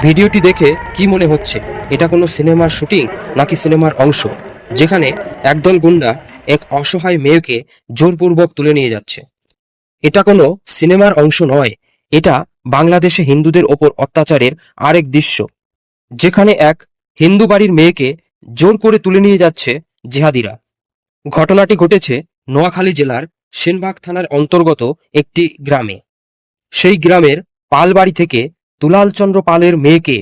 ভিডিওটি দেখে কি মনে হচ্ছে এটা কোনো সিনেমার শুটিং নাকি সিনেমার অংশ, যেখানে একদল গুন্ডা এক অসহায় মেয়েকে জোরপূর্বক তুলে নিয়ে যাচ্ছে? এটা কোনো সিনেমার অংশ নয়, এটা বাংলাদেশে হিন্দুদের ওপর অত্যাচারের আরেক দৃশ্য, যেখানে এক হিন্দু বাড়ির মেয়েকে জোর করে তুলে নিয়ে যাচ্ছে জিহাদিরা। ঘটনাটি ঘটেছে নোয়াখালী জেলার সেনবাগ থানার অন্তর্গত একটি গ্রামে। সেই গ্রামের পালবাড়ি থেকে দুলালচন্দ্র পালের মেয়েকে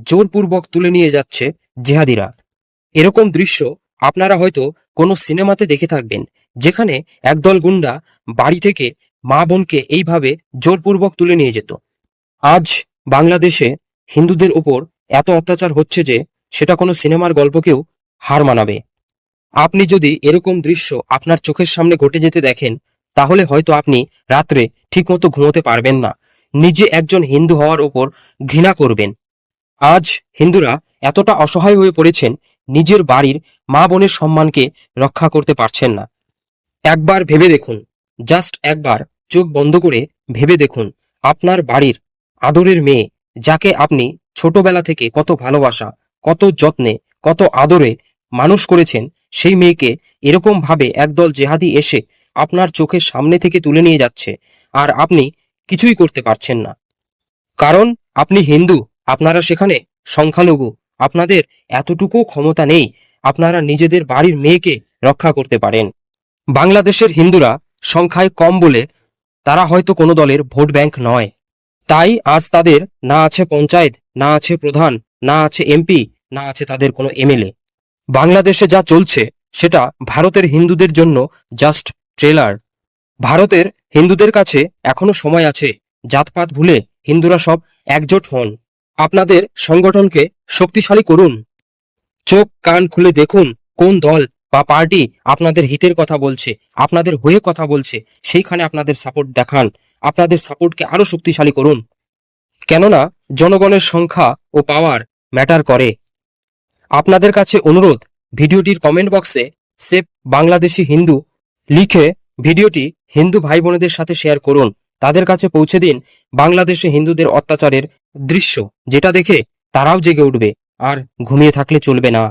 জোরপূর্বক তুলে নিয়ে যাচ্ছে জিহাদিরা। এরকম দৃশ্য আপনারা হয়তো কোনো সিনেমাতে দেখে থাকবেন, যেখানে একদল গুন্ডা বাড়ি থেকে মা বোনকে এইভাবে জোরপূর্বক তুলে নিয়ে যেত। আজ বাংলাদেশে হিন্দুদের উপর এত অত্যাচার হচ্ছে যে সেটা কোনো সিনেমার গল্পকেও হার মানাবে। আপনি যদি এরকম দৃশ্য আপনার চোখের সামনে ঘটে যেতে দেখেন, তাহলে হয়তো আপনি রাত্রে ঠিকমতো ঘুমোতে পারবেন না, নিজে একজন হিন্দু হওয়ার ওপর ঘৃণা করবেন। আজ হিন্দুরা এতটা অসহায় হয়ে পড়েছেন, নিজের বাড়ির মা বোনের সম্মানকে রক্ষা করতে পারছেন না। একবার ভেবে দেখুন, জাস্ট একবার চোখ বন্ধ করে ভেবে দেখুন, আপনার বাড়ির আদরের মেয়ে, যাকে আপনি ছোটবেলা থেকে কত ভালোবাসা, কত যত্নে, কত আদরে মানুষ করেছেন, সেই মেয়েকে এরকম ভাবে একদল জেহাদি এসে আপনার চোখের সামনে থেকে তুলে নিয়ে যাচ্ছে, আর আপনি কিছুই করতে পারছেন না। কারণ আপনি হিন্দু, আপনারা সেখানে সংখ্যালঘু, আপনাদের এতটুকু ক্ষমতা নেই আপনারা নিজেদের বাড়ির মেয়েকে রক্ষা করতে পারেন। বাংলাদেশের হিন্দুরা সংখ্যায় কম বলে তারা হয়তো কোনো দলের ভোট ব্যাংক নয়, তাই আজ তাদের না আছে পঞ্চায়েত, না আছে প্রধান, না আছে এমপি, না আছে তাদের কোনো এমএলএ। বাংলাদেশে যা চলছে সেটা ভারতের হিন্দুদের জন্য জাস্ট ট্রেলার। ভারতের হিন্দুদের কাছে এখনো সময় আছে, জাতপাত ভুলে হিন্দুরা সব একজোট হন, আপনাদের সংগঠনকে শক্তিশালী করুন। চোখ কান খুলে দেখুন কোন দল বা পার্টি আপনাদের হিতের কথা বলছে, আপনাদের হয়ে কথা বলছে, সেইখানে আপনাদের সাপোর্ট দেখান, আপনাদের সাপোর্টকে আরো শক্তিশালী করুন। কেননা জনগণের সংখ্যা ও পাওয়ার ম্যাটার করে। আপনাদের কাছে অনুরোধ, ভিডিওটির কমেন্ট বক্সে সেভ বাংলাদেশি হিন্দু লিখে ভিডিওটি হিন্দু ভাই বোনেদের সাথে শেয়ার করুন, তাদের কাছে পৌঁছে দিন বাংলাদেশে হিন্দুদের অত্যাচারের দৃশ্য, যেটা দেখে তারাও জেগে উঠবে, আর ঘুমিয়ে থাকলে চলবে না।